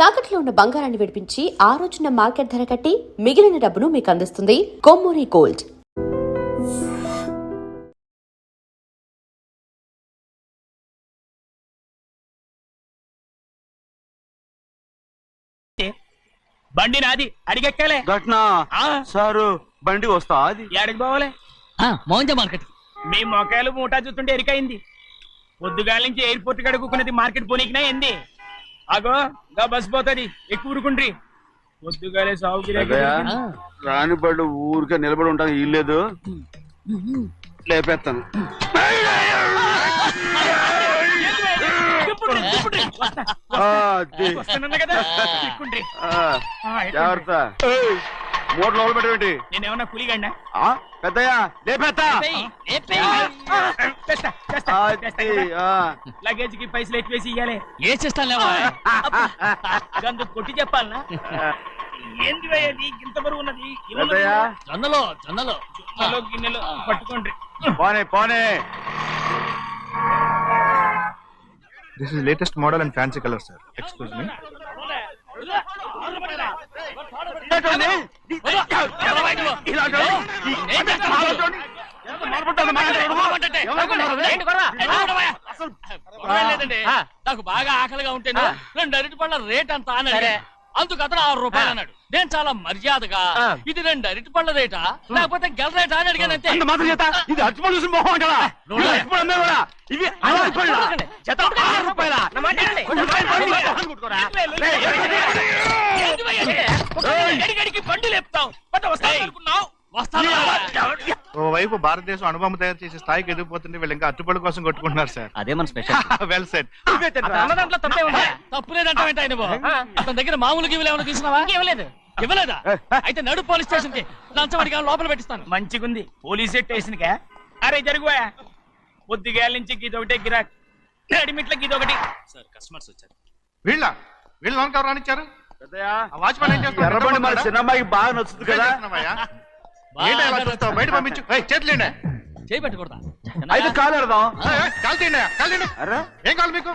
తాకట్లో ఉన్న బంగారాన్ని విడిపించి ఆ రోజున మార్కెట్ ధర కట్టి మిగిలిన డబ్బును మీకు అందిస్తుంది కొమ్మూరి గోల్డ్. బండి నాది అడిగెక్కాలే ఘట్నా సారు బండి వస్తా అది ఎక్కడికి పోవాలే మౌంజ మార్కెట్. మీ మొక్కలు మూటా చూస్తుంటే ఎరికైంది. పొద్దుగాల నుంచి ఎయిర్పోర్ట్ కడుక్కున్నది మార్కెట్ పోనీకినా ఏంది? అగో గా బస్ పోతుంది, ఎక్కువ ఊరుకుండ్రి. పొద్దుగాలే సాగు రాని బళ్ళు ఊరికే నిలబడి ఉంటాను ఇల్లేదు, లేపేస్తాను. జాగ్రత్త, మూడు లోపల పెట్టేటి. నేనేమన్నా కూలిగండా? పెద్దయ్యా లేపేస్తా. లగేజ్ కి పైసలు ఎక్కువేసి ఇయ్యాలి. ఏ చేస్తాను గందు కొట్టి చెప్పాలనా? ఏంది అది ఇంత బరువు ఉన్నది? జొన్నలో జొన్నలో జొన్నలో గిన్నెలు పట్టుకోండి. పోనే పోనే. This is latest model and fancy color, sir. Excuse me. నాకు బాగా ఆకలిగా ఉంటే 2 అరటి పళ్ళ రేట్ అంత అన్నాడు. అందుకు అతను 6 రూపాయలు అన్నాడు. నేను చాలా మర్యాదగా ఇది 2 అరటి పళ్ళ రేటా లేకపోతే గెల రేటా అని అడిగానంతే. ఇది అర్చుపడి చూసి మొహం అంటారా? ఇవి 6 రూపాయల. బండి లేపుతావు వస్తావు. ఓవైపు భారతదేశం అణుబాంబు తయారు చేసే స్థాయికి ఎదిగిపోతుంటే వీళ్ళు ఇంకా అట్టుపడి కోసం కొట్టుకుంటున్నారు సార్. అదే మన స్పెషల్. Well said. తప్పు లేదంటే అతని దగ్గర మామూలు గివ్వులు ఏమైనా తీసుకున్నావా? ఇవ్వలేదా? అయితే నడు పోలీస్ స్టేషన్ కి లంచం అడిగా లోపల పెట్టిస్తాను. మంచిగుంది పోలీస్ స్టేషన్ కా. అరే జరుగువా, పొద్దుగాల నుంచి గీదొకటే గిరాక్, రెడీమేట్ల గీదొకటి. సార్ కస్టమర్స్ వచ్చారు. వీళ్ళ లోన్ కవర్ రానిచ్చారు. వాచ్మెన్ ఏం చేస్తారు? ఎర్రబండి మన చిన్నమ్మాయికి బాగా నచ్చుతుంది కదా. బయట పంపించు. చేతులేండి. చేయి పెట్టకూడదా? అయితే కాలు ఎడదాం. ఏం కావాలి మీకు?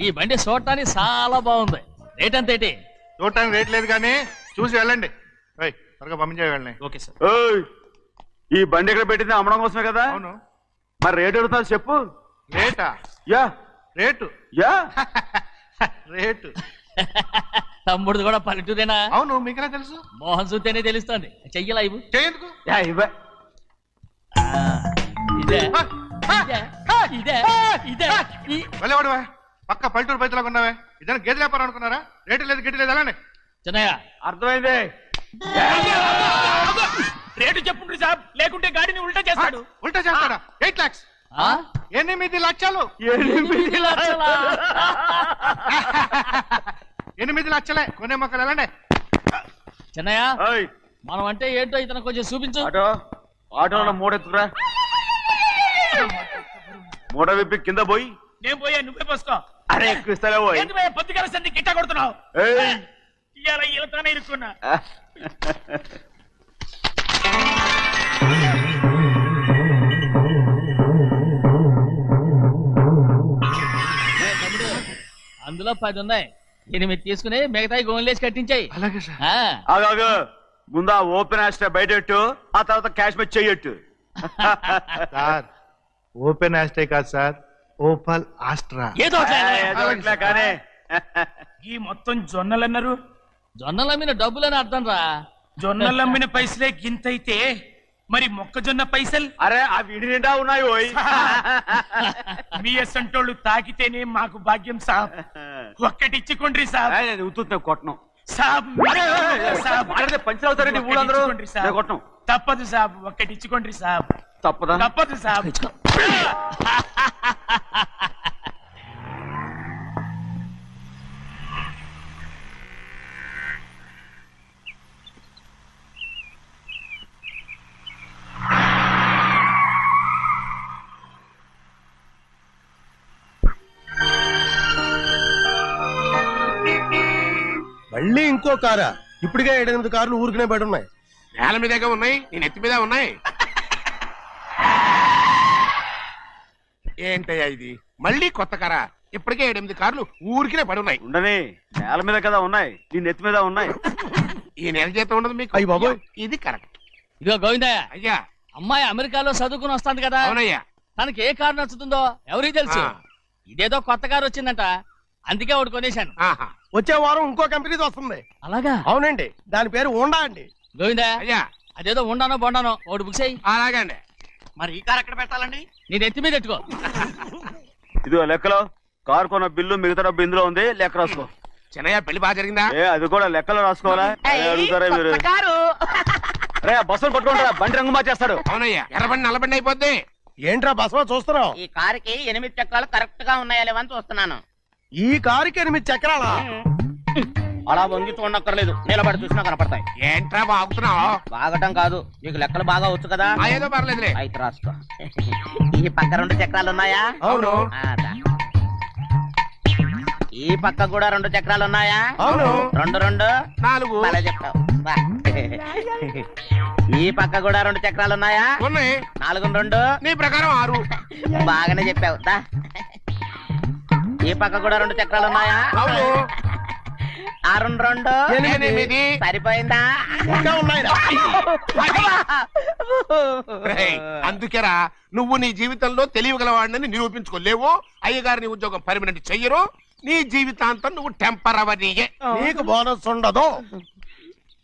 ఈ బండి చూడటానికి చాలా బాగుంది. రేట్ అంత ఏంటి? చూడటానికి రేట్ లేదు కానీ చూసి వెళ్ళండి. త్వరగా పంపించే వెళ్ళండి. Okay sir. ఈ బండి ఇక్కడ పెట్టింది అమ్మడం కోసమే కదా? అవును. మరి రేట్ అడుగుతాను చెప్పు. రేటా? Yeah rate. Yeah rate. తమ్ముడు కూడా పల్లెటూరేనా? అవును, మీకెలా తెలుసు? మోహన్ చూస్తేనే తెలుస్తుంది. చెయ్యలా ఇవ్వు. చేయందుకు? యా ఇవ్వ. ఇదే ఇదే ఇదే వెళ్ళేవాడువా, పక్క పల్లెటూరు బయటలాగా ఉన్నావే. ఇదైనా గేదె వ్యాపారం అనుకున్నారా? రేటు లేదు గిట్టు లేదు అలానే. చిన్నయ్య అర్థమైంది. రేటు చెప్పుండ్రి సాబ్, లేకుంటే గాడిని ఉల్టా చేస్తాడు. ఉల్టా చేస్తాడా? 8 lakhs. 8 లక్షలు. 8 లక్షలా? 8 లక్షలే. కొనే మొక్కలు వెళ్ళండి. చిన్నయ్య మనం అంటే ఏంటో ఇతను కొంచెం చూపించు. ఆటోలో మూడెత్తురా. మూడ విప్పి కింద పోయి. నేను పోయా, నువ్వే పోసుకో. అరే ఎక్కువ ఇస్తాలే పోయి. పొద్దుగాల సంది గిట్ట కొడుతున్నావు. ఇవాళ ఈలతోనే ఇరుక్కున్నా. అందులో 10 ఉన్నాయి. 8 తీసుకుని మిగతాయి గోన్లేసి కట్టించాయి. అలాగే సార్. ఆగాగు, ముందా ఓపెన్ ఆస్ట్రా బయటెట్టు, ఆ తర్వాత క్యాష్ మెచ్ చెయ్యట్టు. సార్ ఓపెన్ ఆస్ట్రే కాదు సార్, ఓపల్ ఆస్ట్రా. ఏదో కానీ ఈ మొత్తం జొన్నలు అన్నారు. జొన్నల మీద డబ్బులని అర్థం రా. జొన్నలు అమ్మిన పైసలే గింతైతే మరి మొక్కజొన్న పైసలు? అరే ఆ విడి నిండా ఉన్నాయి పోయి. మీ అసంటోళ్ళు తాకితేనే మాకు భాగ్యం సాబ్. ఒక్కటి ఇచ్చుకోండి సాబ్. ఉత్తున్నా కొట్టను సాబ్. పంచర్ అవుతారండి ఊళ్ళందరూ. కొట్టను. తప్పదు సాబ్, ఒక్కటి ఇచ్చుకోండి సాబ్. తప్పదా? తప్పదు సాబ్. మళ్ళీ ఇంకో కారా? ఇప్పటికే 7-8 కార్లు ఊరికనే బయట ఉన్నాయి. నేల మీదగా ఉన్నాయి, నేను ఎత్తి మీద ఉన్నాయి. ఏంటయ్యా ఇది? మళ్ళీ కొత్త కారా? ఇప్పటికే 8 కార్లు ఊరికినే పడి ఉన్నాయి. ఉండని, నేల మీద కదా ఉన్నాయి, నీ నెత్తి మీద ఉన్నాయి. ఈ నెల జీతం ఉండదు మీకు. అయ్య బాబోయ్. ఇది కరెక్ట్. ఇదిగో గోవిందయ్య, అయ్యా. అమ్మాయి అమెరికాలో చదువుకుని వస్తాంది కదా, అవునయ్యా. తనకి ఏ కారు నచ్చుతుందో ఎవరికి తెలుసు. ఆ. ఇదేదో కొత్త కారు వచ్చిందంట, అందుకే ఒకటి కొనేశాను. ఆహా. వచ్చే వారం ఇంకో కంపెనీది వస్తుంది. అలాగా? అవునండి, దాని పేరు హోండా అండి. గోవిందయ్య, అయ్యా. అదేదో ఉండానో బొండానో ఒకటి బుక్ చేయి. అలాగండి. మరి ఈ కార్ ఎక్కడ పెట్టాలండి? నీ నెత్తి మీద పెట్టుకో. ఇదిగో లెక్కలో కారు కొన్న బిల్లు, మిగతా డబ్బు ఇందులో ఉంది, లెక్క రాసుకో. చిన్నయ్య పెళ్లి బాగా జరిగిందా? అది కూడా లెక్కలో రాసుకోవాలా? అదే అడుగుతారా మీరు? రే బస్సులు పట్టుకుంటారా, బండి రంగు మార్చేస్తాడు. అవునయ్యా, ఎర్రబండి నల్లబండి అయిపోద్ది. ఏంట్రా బసవా చూస్తున్నావు? ఈ కారుకి 8 చక్రాలు కరెక్ట్ గా ఉన్నాయా లేవని చూస్తున్నాను. ఈ కారుకి 8 చక్రాలా? అలా వంగి చూడక్కర్లేదు, నిలబడి చూసినా కనపడతాయి. ఏంట్రా బాగుతున్నావు? బాగటం కాదు, నీకు లెక్కలు బాగా వచ్చు కదా. ఏదో పర్లేదులే. అయితే రాసుకో. ఈ పక్క 2 చక్రాలు ఉన్నాయా? అవును. ఆ, దా. ఈ పక్క కూడా 2 చక్రాలు ఉన్నాయా? అవును. 2 2 4 అలా చెప్తావు. బా. ఈ పక్క కూడా 2 చక్రాలు ఉన్నాయా? ఉన్నాయి. 4 2 నీ ప్రకారం 6. బాగానే చెప్పావు. దా. ఈ పక్క కూడా 2 చక్రాలు ఉన్నాయా? అవును. 6 2 8. సరిపోయిందా? ఇంకా ఉన్నాయిరా. రేయ్, అందుకేరా నువ్వు నీ జీవితంలో తెలియగలవాడిని నిరూపించుకోలేవు. అయ్యగారు నీ ఉద్యోగం పర్మనెంట్ చెయ్యరు. నీ జీవితాంతం నువ్వు టెంపరవరీయే. నీకు బోనస్ ఉండదు.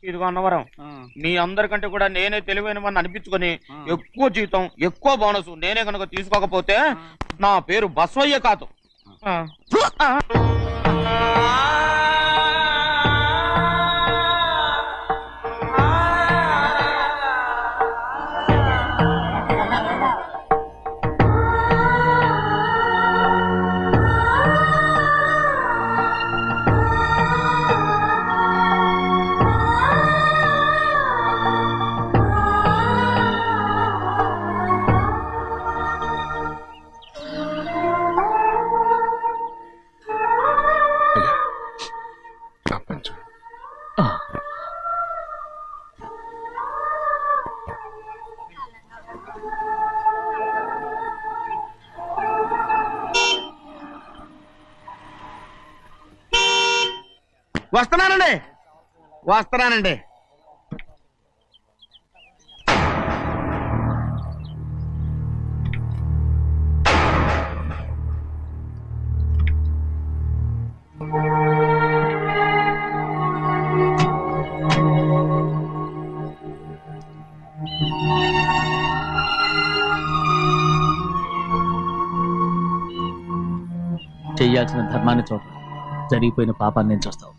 ఇదిగో అన్నవరం, మీ అందరికంటే కూడా నేనే తెలివైన వాడిని అనిపించుకొని ఎక్కువ జీతం, ఎక్కువ బోనస్ నేనే కనుక తీసుకోకపోతే నా పేరు బస్వయ్య కాదు. వస్తున్నానండి. చెయ్యాల్సిన ధర్మాన్ని చూడ, జరిగిపోయిన పాపాన్ని నేను చూస్తావు.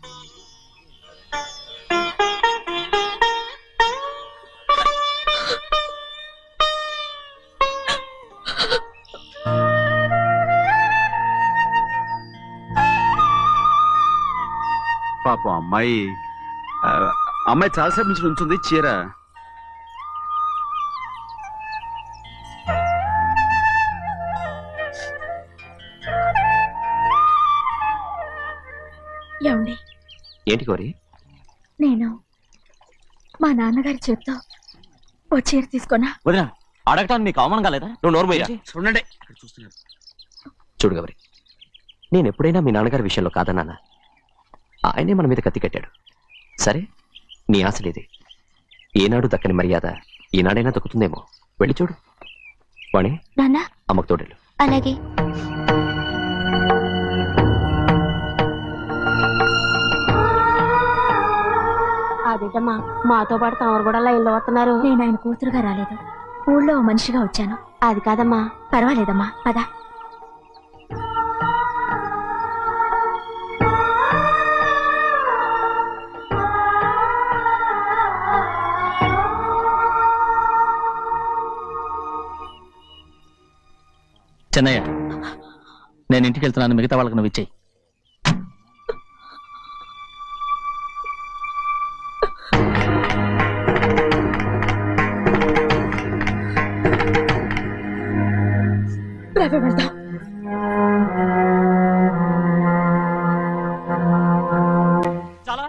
పాపం అమ్మాయి చాలాసేపు నుంచి ఉంచుంది చీర. ఏమండి? ఏంటి కోరి? నేను మా నాన్నగారి చేత్తో ఓ చీర తీసుకున్నా. వదినా, అడగటానికి నీకు అవమానం కాలేదా? నువ్వు నోరు మూయరా. చూడండి, చూడు గౌరి, నేను ఎప్పుడైనా మీ నాన్నగారి విషయంలో కాదన్నానా? ఆయనే మన మీద కత్తి కట్టాడు. సరే, నీ ఆశలేది. ఏనాడు దక్కని మర్యాద ఈనాడైనా దక్కుతుందేమో. వెళ్ళి చూడు. వాణి, నాన్న అమ్మకు తోడేళ్ళు. అలాగే. అదేటమ్మా, మాతో పాటు తమరు కూడా లైన్లో వస్తున్నారు. నేను ఆయన కూతురుగా రాలేదు, ఊళ్ళో మనిషిగా వచ్చాను. అది కాదమ్మా. పర్వాలేదమ్మా, పద. చెన్నయ్య, నేను ఇంటికి వెళ్తున్నాను, మిగతా వాళ్ళకి నువ్వు ఇచ్చేయి. చాలా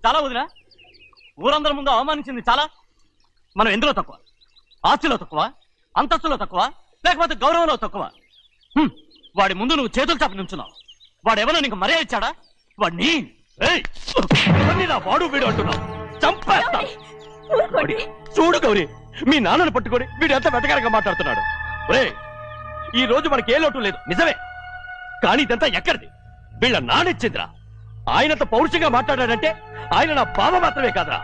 చాలా వదినా, ఊరందరి ముందు అవమానించింది చాలా. మనం ఎందులో తక్కువ? ఆస్తిలో తక్కువ, అంతస్తులో తక్కువ, లేకపోతే గౌరవంలో తక్కువ? వాడి ముందు నువ్వు చేతులు చాపి నుంచున్నావు. వాడెవరో నీకు మర్యాద ఇచ్చాడా? వాడిని ఏయ్! ఎవరిని నా వాడు వీడు అంటున్నావు? చంపేస్తా. చూడు గౌరీ, మీ నాన్నను పట్టుకొని వీడు ఎంత వెతకారంగా మాట్లాడుతున్నాడు. ఒరేయ్, ఈ రోజు మనకి ఏ లోటు లేదు నిజమే, కానీ ఇదంతా ఎక్కడిది? వీళ్ళ నానిచ్చిందిరా. ఆయనంత పౌరుషంగా మాట్లాడాడంటే ఆయన నా బావ మాత్రమే కాదురా,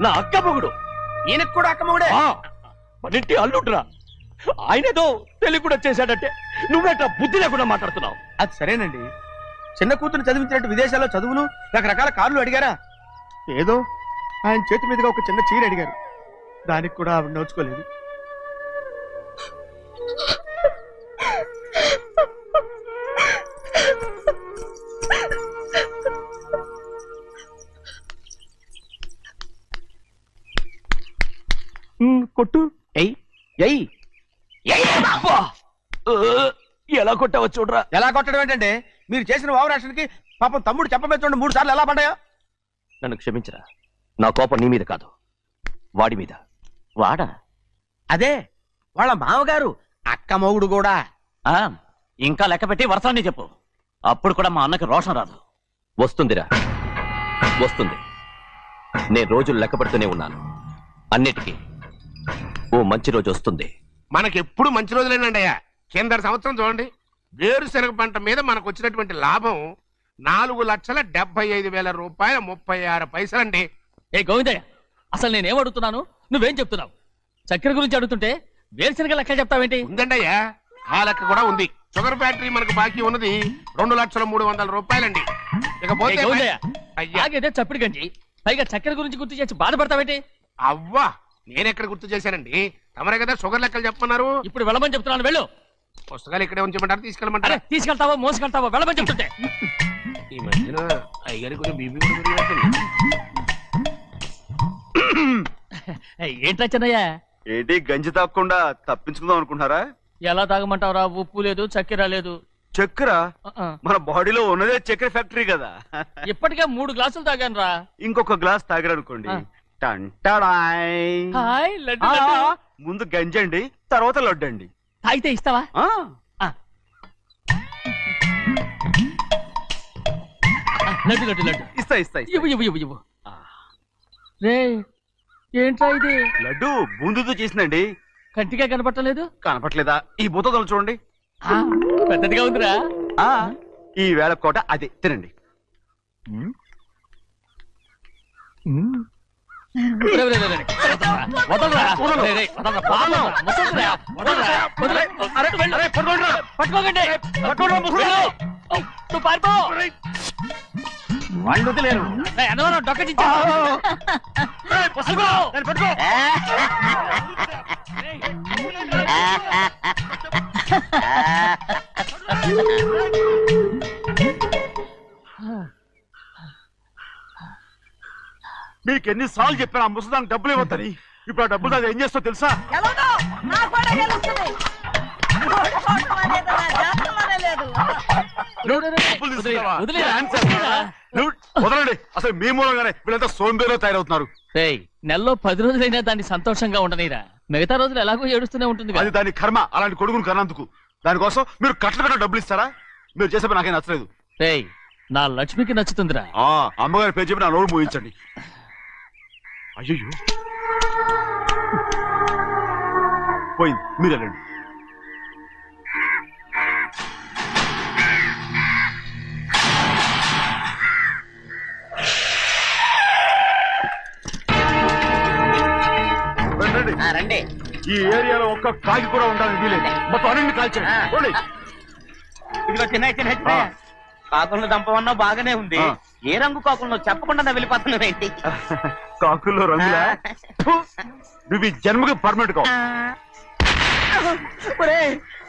నా అక్క మొగుడు. ఈయనకు కూడా అక్క మొగుడే. మనింటి అల్లుడురా. ఆయనేదో తెలివి కూడా చేశాడంటే నువ్వేట బుద్ధి లేకుండా మాట్లాడుతున్నావు. అది సరేనండి, చిన్న కూతురు చదివించినట్టు విదేశాల్లో చదువులు రకరకాల కార్లు అడిగారా? ఏదో ఆయన చేతి మీదుగా ఒక చిన్న చీర అడిగారు, దానికి కూడా ఆవిడ నోచుకోలేదు. కొట్టు. ఎలా కొట్టావో చూడరా. ఎలా కొట్టడం ఏంటంటే, మీరు చేసిన వావరాక్షణకి పాపం తమ్ముడు చెప్పమే చూడండి 3 సార్లు ఎలా పడ్డాయో. నన్ను క్షమించరా, నా కోపం నీ మీద కాదు, వాడి మీద. వాడా? అదే వాళ్ళ మామగారు అక్క మొగుడు కూడా. ఇంకా లెక్క పెట్టి వరసాన్ని చెప్పు, అప్పుడు కూడా మా అన్నకి రోషం రాదు. వస్తుందిరా, వస్తుంది. నేను రోజులు లెక్క పెడుతూనే ఉన్నాను. అన్నిటికీ ఓ మంచి రోజు వస్తుంది. మనకెప్పుడు మంచి రోజులేనండి అయ్యా. కింద సంవత్సరం చూడండి, వేరుశనగ పంట మీద మనకు వచ్చినటువంటి లాభం 4,75,000 రూపాయల 36 పైసలండి. ఏ గోవిందయ్య, అసలు నేనేం అడుగుతున్నాను, నువ్వేం చెప్తున్నావు? చక్కెర గురించి అడుగుతుంటే వేరుశనగ లెక్క చెప్తావేంటి? ఉందండి అయ్యా, ఆ లెక్క కూడా ఉంది. షుగర్ ఫ్యాక్టరీ మనకు బాకీ ఉన్నది 2,03,00,000 రూపాయలండి. ఇకపోతే గోవిందయ్య, అయ్యా ఆగేదే చప్పుడు గంజి, పైగా చక్కెర గురించి గుర్తు చేసి బాధపడతావేంటి? అవ్వా, నేనెక్కడ గుర్తు చేశానండి, తమరే కదా షుగర్ లెక్కలు చెప్పమన్నారు. ఇప్పుడు వెళ్ళమని చెప్తున్నాను, వెళ్ళు. పుస్తకాలు ఇక్కడే ఉంచమంటారు, తీసుకెళ్ళమంటారా? తీసుకెళ్తావో మోసుకెళ్తావో వెళ్ళమని చెప్తుంటే. ఈ మధ్యన అయ్యగారి కొంచెం బీపీ కూడా పెరిగినట్టుంది. ఏంట్రా చిన్నయ్య, ఏంటి గంజి తాగకుండా తప్పించుకుందాం అనుకుంటున్నారా? ఎలా తాగమంటావురా? ఉప్పు లేదు, చక్కెర లేదు. చక్కెర మన బాడీలో ఉన్నదే చక్కెర ఫ్యాక్టరీ కదా. ఇప్పటికే 3 గ్లాసులు తాగాను రా. ఇంకొక గ్లాస్ తాగరనుకోండి, టంటాడాయ్. హాయ్ లడ్డు లడ్డు. ముందు గంజండి, తర్వాత లడ్డండి. తాగితే ఇస్తావా? లడ్డు లడ్డు లడ్డు ఇస్తా ఇస్తా ఇస్తా. ఇవ్వు ఇవ్వు ఇవ్వు ఇవ్వు. రే, ఏంట్రా ఇది? లడ్డు బూందుతో చేసిందండి. కంటిగా కనపట్టలేదు. కనపట్లేదా? ఈ బూతలు చూడండి, పెద్దదిగా ఉందిరా. ఈ వేళ కోట అదే తినండి. వాళ్ళు వదిలేరు. డొక్క మీకు ఎన్నిసార్లు చెప్పాను ఆ ముసదానికి డబ్బులు ఇవ్వద్దని. ఇప్పుడు ఆ డబ్బులు అది ఏం చేస్తో తెలుసా? వదలండి, అసలు మీ మూలంగానే వీళ్ళంతా సోంబేలో తయారవుతున్నారు. నెలలో 10 రోజులైనా దాన్ని సంతోషంగా ఉండనిరా. మిగతా రోజులు ఎలాగో ఏడుస్తూనే ఉంటుంది. అది దాని కర్మ, అలాంటి కొడుకును కన్నందుకు. దానికోసం మీరు కట్ల డబ్బులు ఇస్తారా? మీరు చేసే పని నాకేం నచ్చలేదు. నా లక్ష్మికి నచ్చుతుందిరా. అమ్మగారి పేరు చెప్పి నా నోరు మూయించండి. అయ్యో పోయింది, మీరు వెళ్ళండి. రండి. ఈ ఏరియాలో ఒక్క కాకి కూడా ఉండాలని వీలేదు. మొత్తం అన్ని కాల్చండి. ఇదిగో చిన్న కాకులను దంపమన్నా బాగానే ఉంది. ఏ రంగు కాకులను చెప్పకుండా వెళ్ళిపోతున్నావు ఏంటి? కాకుల్లో రంగులా? నువ్వు ఈ జన్మకి పర్మనెంట్ కావు.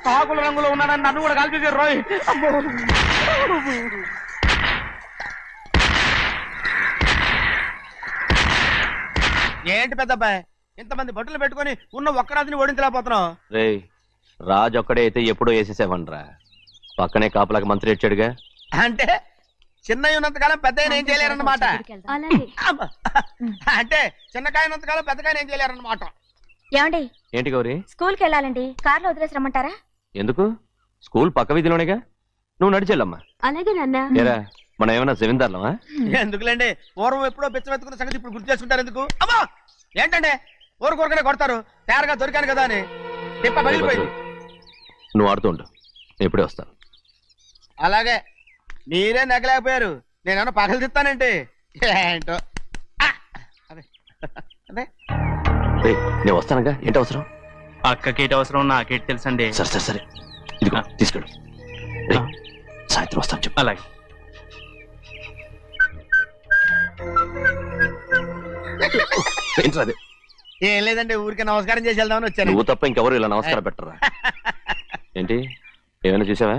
కాకుల రంగులో ఉన్నాడని నన్ను కూడా కాల్చేసారు రోయ్. ఏంటి పెద్దబ్బాయి, ఇంతమంది బట్టలు పెట్టుకొని ఉన్న ఒక్కరాజుని ఓడించలేకపోతున్నావు? రే, రాజు ఒక్కడే అయితే ఎప్పుడో వేసేసేవనరా. పక్కనే కాపలాకి మంత్రి ఇచ్చాడుగా. అంటే చిన్నయ్య ఉన్నంతకాలం పెద్ద ఏం చేయలేరన్నమాట. అంటే చిన్నకాయ ఉన్నంతకాలం పెద్దకాయ ఏం చేయలేరన్నమాట. ఏమండి, ఏంటి గౌరీ? స్కూల్కి వెళ్ళాలండి, కార్లో వదిలేసి రమ్మంటారా? ఎందుకు? స్కూల్ పక్క వీధిలోనేగా, నువ్వు నడిచెళ్ళమ్మా. అలాగే నాన్న. ఏరా మనం ఏమైనా జమీందార్లమా? ఎందుకులేండి, పూర్వం ఎప్పుడో పెచ్చమెత్తుకున్న సంగతి ఇప్పుడు గుర్తు చేసుకుంటారు ఎందుకు? అమ్మా ఏంటంటే ఊరుకోరుకనే కొడతారు, తయారుగా దొరికాను కదా అని. తిప్ప పగిలిపోయింది. నువ్వు ఆడుతూ ఉండు, నేను ఇప్పుడే వస్తాను. అలాగే మీరే నెగ్గలేకపోయారు, నేనేమన్నా పగలు తిస్తానంటే ఏంటో. ఆ! అదే అదే రేయ్, నేను వస్తానుగా, ఏంటి అవసరం? అక్కకేటి అవసరం నాకేటి తెలుసండి. సరే సరే సరే, ఇదిగో తీసుకెళ్ళు. రేయ్, సాయంత్రం వస్తాను చెప్పు. అలాగే. ఏంట్రా అది? ఏం లేదండి, ఊరికే నమస్కారం చేసి వెళ్దామని వచ్చాను. నువ్వు తప్ప ఇంకెవరు ఇలా నమస్కారం పెట్టరా? ఏంటి, ఏమైనా చూసావా?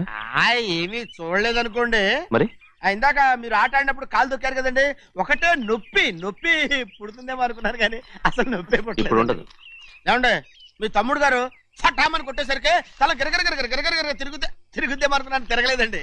ఏమీ చూడలేదనుకోండి. మరి ఇందాక మీరు ఆట ఆడినప్పుడు కాలు దొక్కారు కదండి, ఒకటే నొప్పి నొప్పి పుడుతుందేమో అనుకున్నాను కానీ అసలు నొప్పి ఇప్పుడు పుట్టలేదు. ఉండదు. ఏమండి మీ తమ్ముడు గారు ఫటామని కొట్టేసరికి తల గిరగిర తిరుగుద్దేమో అనుకున్నాను, తిరగలేదండి.